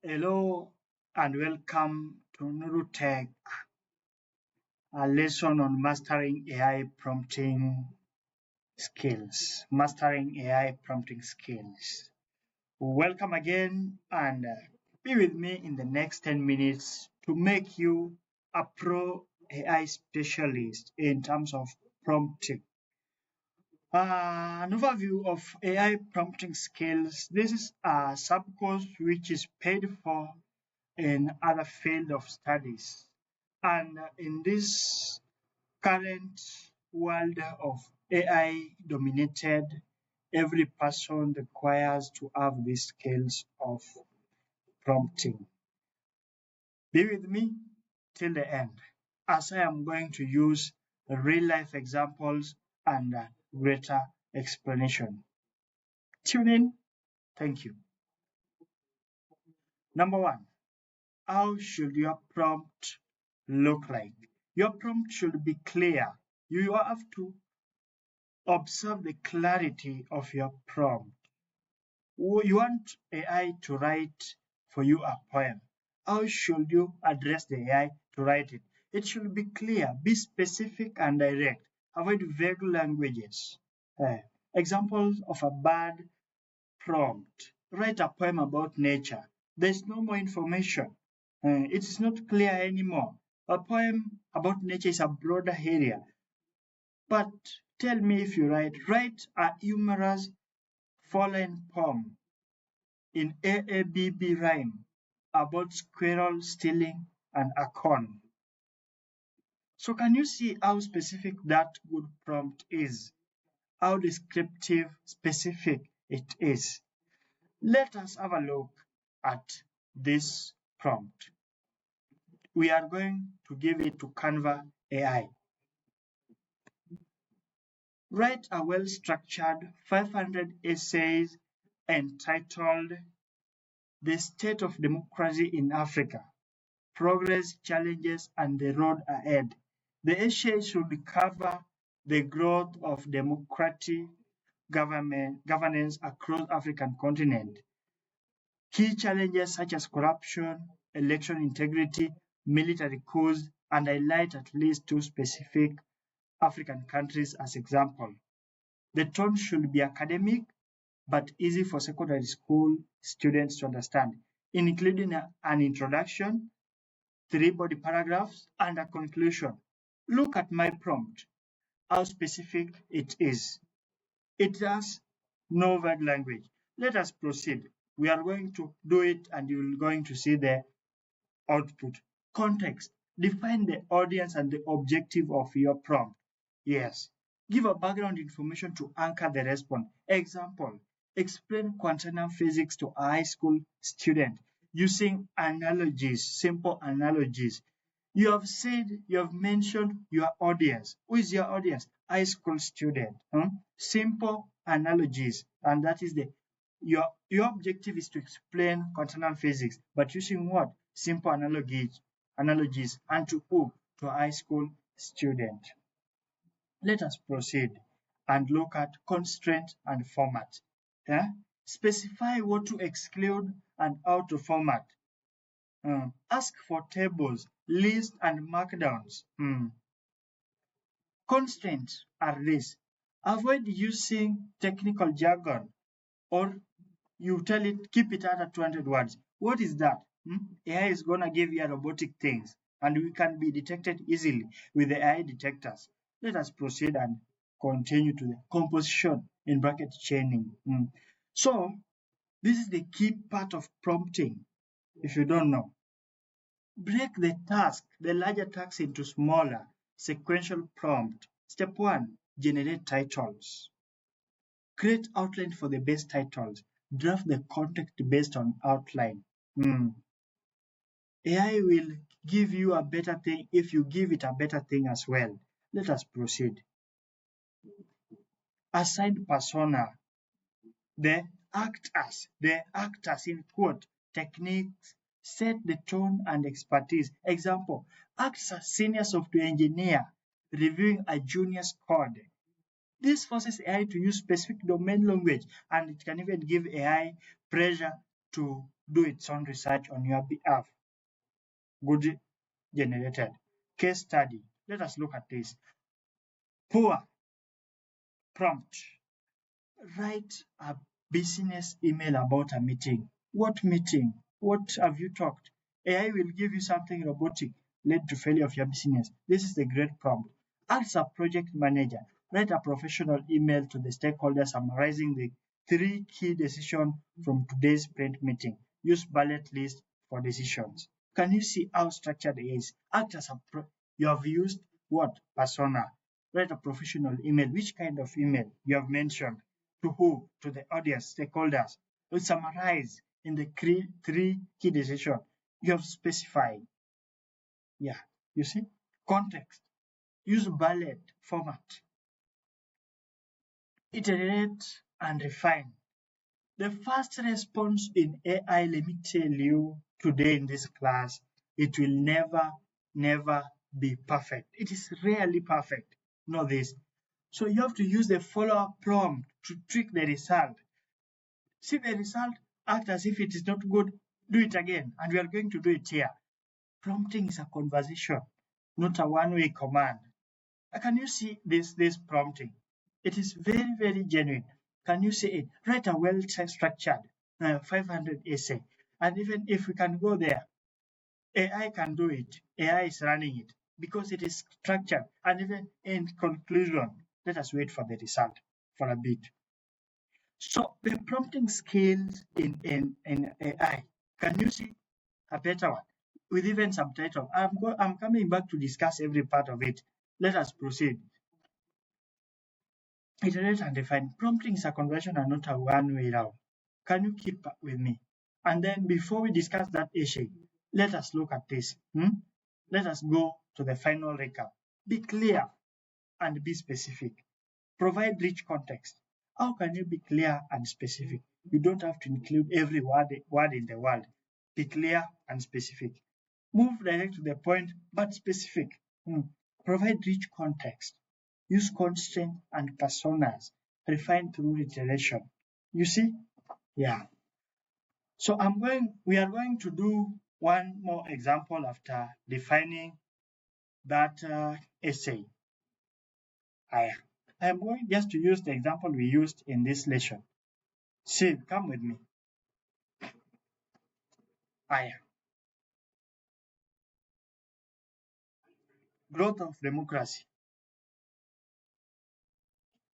Hello and welcome to Nuru Tech, a lesson on mastering AI prompting skills. Mastering AI prompting skills. Welcome again and be with me in the next 10 minutes to make you a pro AI specialist in terms of prompting. An overview of AI prompting skills. This is a sub-course which is paid for in other field of studies. And in this current world of AI dominated, every person requires to have these skills of prompting. Be with me till the end, as I am going to use real life examples and greater explanation. Tune in. Thank you. Number one, how should your prompt look like? Your prompt should be clear. You have to observe the clarity of your prompt. You want AI to write for you a poem. How should you address the AI to write it? It should be clear, be specific and direct. Avoid vague languages. Examples of a bad prompt. Write a poem about nature. There's no more information. It is not clear anymore. A poem about nature is a broader area. But tell me if you write a humorous four-line poem in AABB rhyme about squirrel stealing an acorn. So can you see how specific that good prompt is? How descriptive, specific it is? Let us have a look at this prompt. We are going to give it to Canva AI. Write a well-structured 500 essays entitled The State of Democracy in Africa, Progress, Challenges, and the Road Ahead. The essay should cover the growth of democratic governance across the African continent, key challenges such as corruption, election integrity, military coups, and highlight at least two specific African countries as example. The tone should be academic but easy for secondary school students to understand, including an introduction, 3 body paragraphs, and a conclusion. Look at my prompt, how specific it is. It has no vague language. Let us proceed. We are going to do it and you're going to see the output. Context. Define the audience and the objective of your prompt. Yes. Give a background information to anchor the response. Example. Explain quantum physics to a high school student using analogies, simple analogies. You have mentioned your audience. Who is your audience? High school student. Simple analogies. And that is your objective is to explain quantum physics, but using what? Simple analogies, and to who? To a high school student. Let us proceed and look at constraint and format. Specify what to exclude and how to format. Ask for tables, lists, and markdowns. Constraints are this. Avoid using technical jargon, or you tell it, keep it at 200 words. What is that? AI is going to give you robotic things, and we can be detected easily with the AI detectors. Let us proceed and continue to the composition in bracket chaining. So, this is the key part of prompting, if you don't know. Break the larger task into smaller, sequential prompt. Step 1, generate titles. Create outline for the best titles. Draft the content based on outline. AI will give you a better thing if you give it a better thing as well. Let us proceed. Assign persona. The actors in quote, techniques, set the tone and expertise. Example, acts as senior software engineer reviewing a junior's code. This forces AI to use specific domain language, and it can even give AI pressure to do its own research on your behalf. Good generated. Case study. Let us look at this. Poor prompt. Write a business email about a meeting. What meeting? What have you talked? AI will give you something robotic, lead to failure of your business. This is the great prompt. As a project manager, write a professional email to the stakeholders summarizing the 3 key decisions from today's sprint meeting. Use bullet list for decisions. Can you see how structured it is? Act as a you have used what? Persona. Write a professional email. Which kind of email you have mentioned? To who? To the audience, stakeholders. You summarize in the 3 key decisions you have specified. Yeah, you see? Context. Use bullet format. Iterate and refine. The first response in AI, let me tell you today in this class, it will never be perfect. It is rarely perfect. Know this. So you have to use the follow-up prompt to tweak the result. See the result, act as if it is not good, do it again, and we are going to do it here. Prompting is a conversation, not a one-way command. Can you see this prompting? It is very genuine. Can you see it? Write a well-structured 500 essay. And even if we can go there, AI can do it. AI is running it because it is structured. And even in conclusion, let us wait for the result for a bit. So the prompting skills in AI, can you see a better one with even subtitle? I'm coming back to discuss every part of it. Let us proceed. Iterate and define. Prompting is a conversion and not a one-way route. Can you keep up with me? And then before we discuss that issue, let us look at this. Let us go to the final recap. Be clear and be specific. Provide rich context. How can you be clear and specific? You don't have to include every word in the world. Be clear and specific. Move direct to the point, but specific. Provide rich context. Use constraints and personas. Refine through iteration. You see? Yeah. So we are going to do one more example after defining that essay. I am going just to use the example we used in this lesson. See, come with me. Growth of democracy.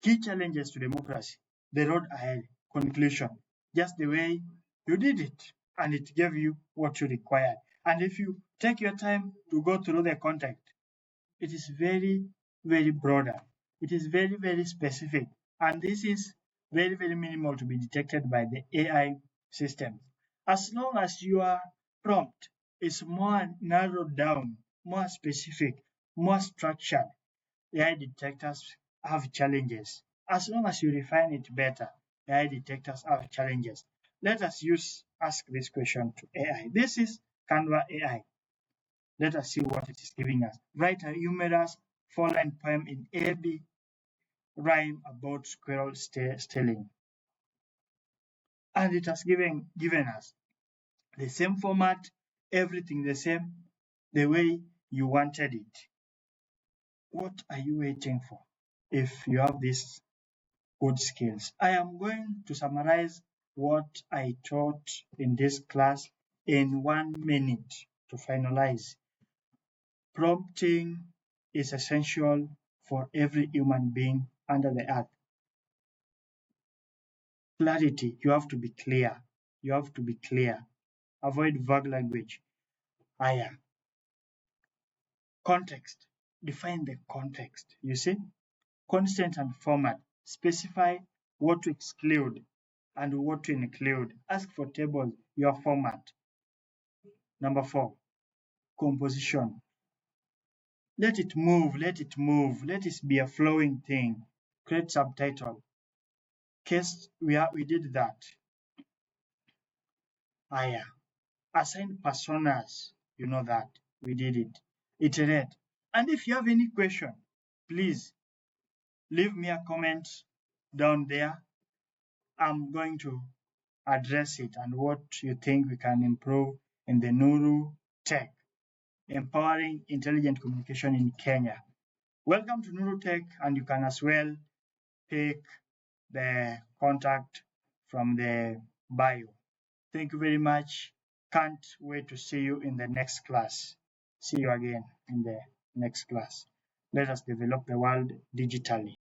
Key challenges to democracy. The road ahead. Conclusion. Just the way you did it, and it gave you what you required. And if you take your time to go through the content, it is very broader. It is very specific. And this is very minimal to be detected by the AI system. As long as your prompt is more narrowed down, more specific, more structured, AI detectors have challenges. As long as you refine it better, AI detectors have challenges. Let us ask this question to AI. This is Canva AI. Let us see what it is giving us. Write a humorous 4-line poem in AB rhyme about squirrel stealing. And it has given us the same format, everything the same, the way you wanted it. What are you waiting for if you have these good skills? I am going to summarize what I taught in this class in 1 minute to finalize. Prompting is essential for every human being under the earth. Clarity, you have to be clear. You have to be clear. Avoid vague language. Context, define the context. You see? Content and format, specify what to exclude and what to include. Ask for tables, your format. Number 4, composition. Let it move. Let it be a flowing thing. Create subtitle. Case, we did that. Assign personas. You know that. We did it. Iterate. And if you have any question, please leave me a comment down there. I'm going to address it and what you think we can improve in the Nuru Tech, empowering intelligent communication in Kenya. Welcome to Nuru Tech, and you can as well pick the contact from the bio. Thank you very much. Can't wait to see you in the next class. See you again in the next class. Let us develop the world digitally.